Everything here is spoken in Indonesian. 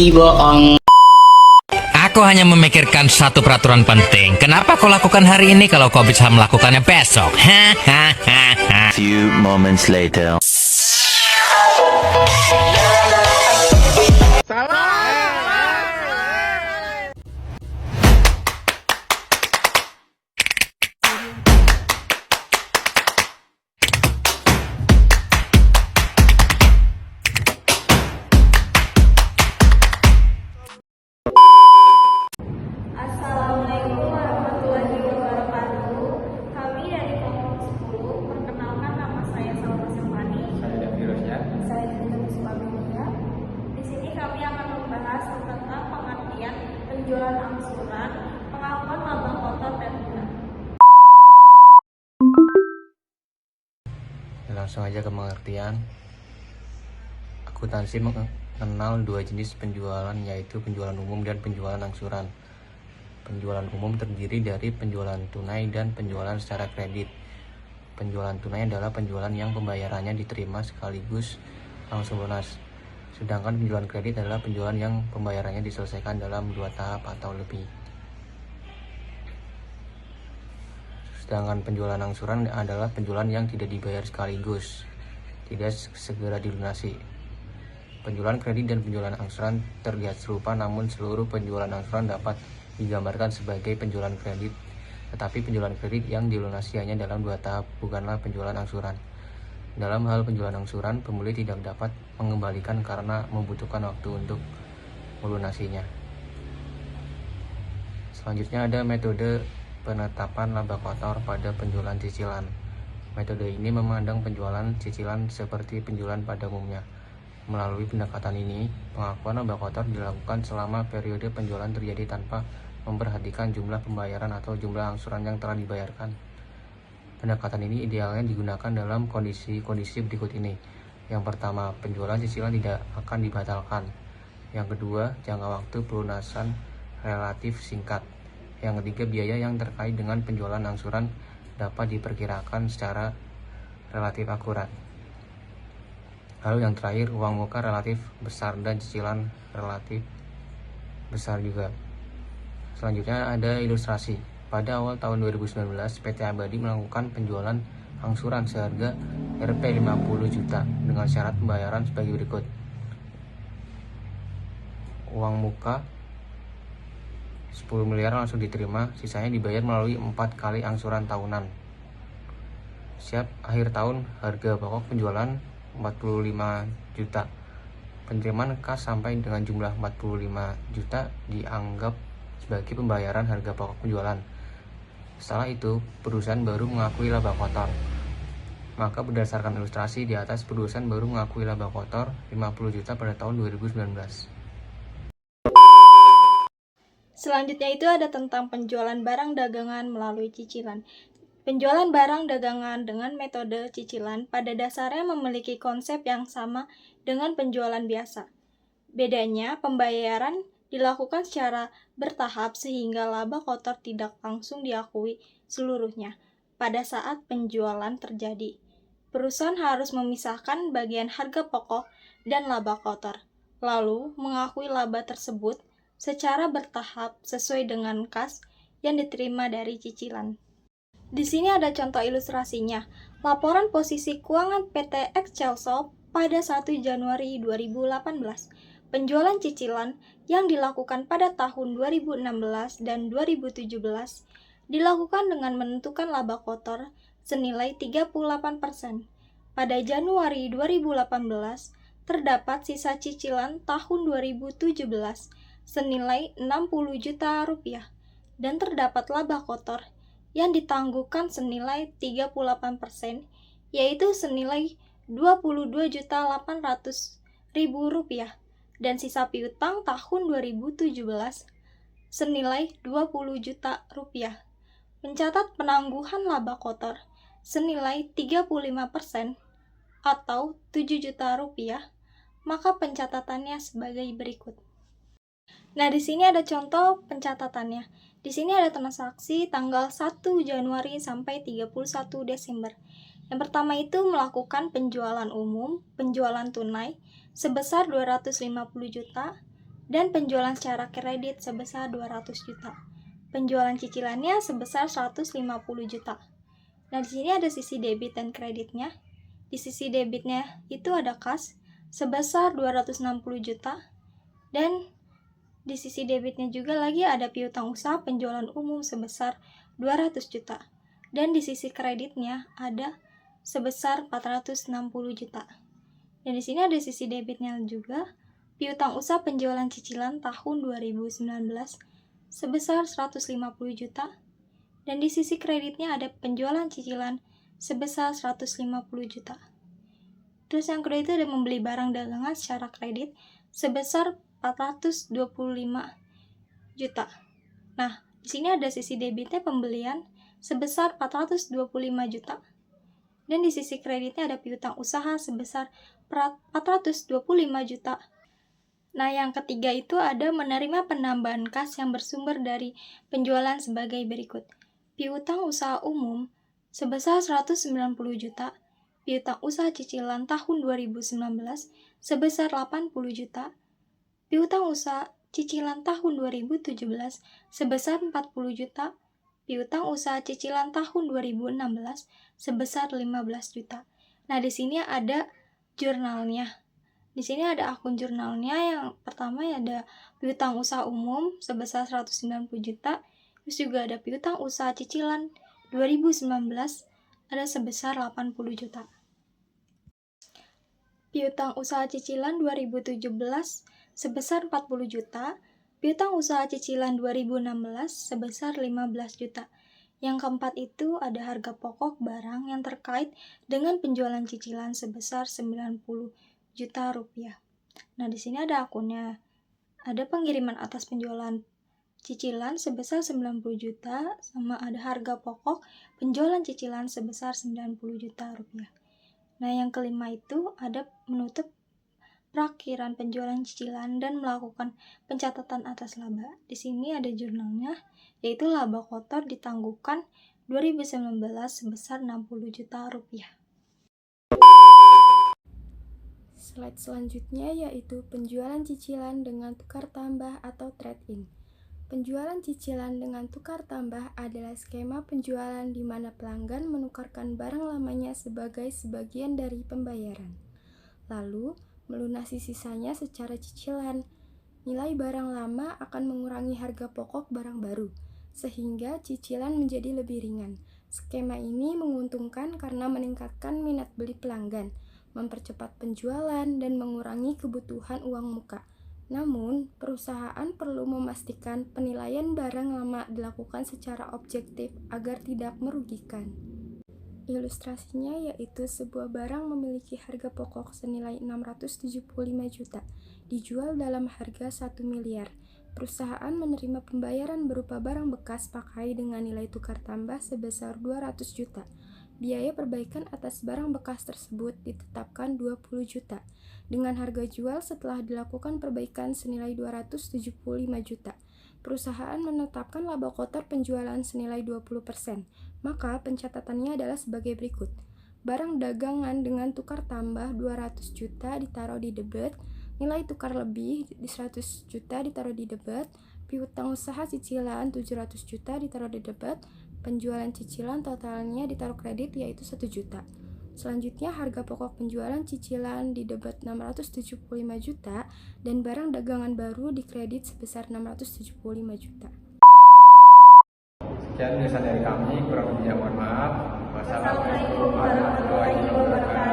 bohong. Aku hanya memikirkan satu peraturan penting. Kenapa kau lakukan hari ini kalau kau bisa melakukannya besok? Hahaha. Few moments later. Assalamualaikum warahmatullahi wabarakatuh. Kami dari kelompok 10 perkenalkan nama saya Salma Silvani. Saya Dita Supamelia. Di sini kami akan membahas tentang pengertian penjualan angsuran, pengakuan laba kotor dan guna. Langsung aja ke pengertian. Akuntansi mengenal dua jenis penjualan, yaitu penjualan umum dan penjualan angsuran. Penjualan umum terdiri dari penjualan tunai dan penjualan secara kredit. Penjualan tunai adalah penjualan yang pembayarannya diterima sekaligus langsung lunas. Sedangkan penjualan kredit adalah penjualan yang pembayarannya diselesaikan dalam 2 tahap atau lebih. Sedangkan penjualan angsuran adalah penjualan yang tidak dibayar sekaligus, tidak segera dilunasi. Penjualan kredit dan penjualan angsuran terlihat serupa, namun seluruh penjualan angsuran dapat digambarkan sebagai penjualan kredit, tetapi penjualan kredit yang dilunasi hanya dalam 2 tahap, bukanlah penjualan angsuran. Dalam hal penjualan angsuran, pembeli tidak dapat mengembalikan karena membutuhkan waktu untuk melunasinya. Selanjutnya ada metode penetapan laba kotor pada penjualan cicilan. Metode ini memandang penjualan cicilan seperti penjualan pada umumnya. Melalui pendekatan ini, pengakuan laba kotor dilakukan selama periode penjualan terjadi tanpa memperhatikan jumlah pembayaran atau jumlah angsuran yang telah dibayarkan. Pendekatan ini idealnya digunakan dalam kondisi-kondisi berikut ini. Yang pertama, penjualan cicilan tidak akan dibatalkan. Yang kedua, jangka waktu pelunasan relatif singkat. Yang ketiga, biaya yang terkait dengan penjualan angsuran dapat diperkirakan secara relatif akurat. Lalu yang terakhir, uang muka relatif besar dan cicilan relatif besar juga. Selanjutnya ada ilustrasi. Pada awal tahun 2019, PT Abadi melakukan penjualan angsuran seharga Rp 50 juta dengan syarat pembayaran sebagai berikut. Uang muka 10 miliar langsung diterima, sisanya dibayar melalui 4 kali angsuran tahunan. Siap akhir tahun, harga pokok penjualan 45 juta. Penerimaan kas sampai dengan jumlah 45 juta dianggap sebagai pembayaran harga pokok penjualan. Setelah itu, perusahaan baru mengakui laba kotor. Maka berdasarkan ilustrasi di atas, perusahaan baru mengakui laba kotor 50 juta pada tahun 2019. Selanjutnya itu ada tentang penjualan barang dagangan melalui cicilan. Penjualan barang dagangan dengan metode cicilan pada dasarnya memiliki konsep yang sama dengan penjualan biasa. Bedanya, pembayaran dilakukan secara bertahap sehingga laba kotor tidak langsung diakui seluruhnya pada saat penjualan terjadi. Perusahaan harus memisahkan bagian harga pokok dan laba kotor, lalu mengakui laba tersebut secara bertahap sesuai dengan kas yang diterima dari cicilan. Di sini ada contoh ilustrasinya. Laporan posisi keuangan PT Excelshop pada 1 Januari 2018. Penjualan cicilan yang dilakukan pada tahun 2016 dan 2017 dilakukan dengan menentukan laba kotor senilai 38%. Pada Januari 2018, terdapat sisa cicilan tahun 2017 senilai 60 juta rupiah dan terdapat laba kotor yang ditangguhkan senilai 38%, yaitu senilai 22.800.000 rupiah dan sisa piutang tahun 2017 senilai 20 juta rupiah. Mencatat penangguhan laba kotor senilai 35% atau 7 juta rupiah, maka pencatatannya sebagai berikut. Nah, di sini ada contoh pencatatannya. Di sini ada transaksi tanggal 1 Januari sampai 31 Desember. Yang pertama itu melakukan penjualan umum, penjualan tunai sebesar 250 juta, dan penjualan secara kredit sebesar 200 juta. Penjualan cicilannya sebesar 150 juta. Nah, di sini ada sisi debit dan kreditnya. Di sisi debitnya itu ada kas sebesar 260 juta, dan di sisi debitnya juga lagi ada piutang usaha penjualan umum sebesar 200 juta. Dan di sisi kreditnya ada sebesar 460 juta. Dan di sini ada sisi debitnya juga, piutang usaha penjualan cicilan tahun 2019 sebesar 150 juta. Dan di sisi kreditnya ada penjualan cicilan sebesar 150 juta. Terus yang kedua itu ada membeli barang dagangan secara kredit sebesar 425 juta. Nah, di sini ada sisi debitnya pembelian sebesar 425 juta. Dan di sisi kreditnya ada piutang usaha sebesar 425 juta. Nah, yang ketiga itu ada menerima penambahan kas yang bersumber dari penjualan sebagai berikut. Piutang usaha umum sebesar 190 juta, piutang usaha cicilan tahun 2019 sebesar 80 juta, piutang usaha cicilan tahun 2017 sebesar 40 juta, piutang usaha cicilan tahun 2016 sebesar 15 juta. Nah, di sini ada jurnalnya. Di sini ada akun jurnalnya. Yang pertama ada piutang usaha umum sebesar 190 juta. Terus juga ada piutang usaha cicilan 2019 ada sebesar 80 juta. Piutang usaha cicilan 2017 sebesar 40 juta. Piutang usaha cicilan 2016 sebesar 15 juta. Yang keempat itu ada harga pokok barang yang terkait dengan penjualan cicilan sebesar 90 juta rupiah. Nah, di sini ada akunnya. Ada pengiriman atas penjualan cicilan sebesar 90 juta, sama ada harga pokok penjualan cicilan sebesar 90 juta rupiah. Nah, yang kelima itu ada menutup perakhiran penjualan cicilan dan melakukan pencatatan atas laba. Di sini ada jurnalnya, yaitu laba kotor ditangguhkan 2019 sebesar 60 juta rupiah. Slide selanjutnya yaitu penjualan cicilan dengan tukar tambah atau trade-in. Penjualan cicilan dengan tukar tambah adalah skema penjualan di mana pelanggan menukarkan barang lamanya sebagai sebagian dari pembayaran, lalu melunasi sisanya secara cicilan. Nilai barang lama akan mengurangi harga pokok barang baru, sehingga cicilan menjadi lebih ringan. Skema ini menguntungkan karena meningkatkan minat beli pelanggan, mempercepat penjualan, dan mengurangi kebutuhan uang muka. Namun, perusahaan perlu memastikan penilaian barang lama dilakukan secara objektif agar tidak merugikan. Ilustrasinya yaitu sebuah barang memiliki harga pokok senilai 675 juta, dijual dalam harga 1 miliar. Perusahaan menerima pembayaran berupa barang bekas pakai dengan nilai tukar tambah sebesar 200 juta. Biaya perbaikan atas barang bekas tersebut ditetapkan 20 juta, dengan harga jual setelah dilakukan perbaikan senilai 275 juta. Perusahaan menetapkan laba kotor penjualan senilai 20%, maka pencatatannya adalah sebagai berikut. Barang dagangan dengan tukar tambah 200 juta ditaruh di debit, nilai tukar lebih di 100 juta ditaruh di debit, piutang usaha cicilan 700 juta ditaruh di debit, penjualan cicilan totalnya ditaruh kredit yaitu 1 juta. Selanjutnya harga pokok penjualan cicilan di debit 675 juta dan barang dagangan baru dikredit sebesar 675 juta. Sekian penjelasan dari kami, kurang lebihnya mohon maaf. Wassalamualaikum warahmatullahi wabarakatuh.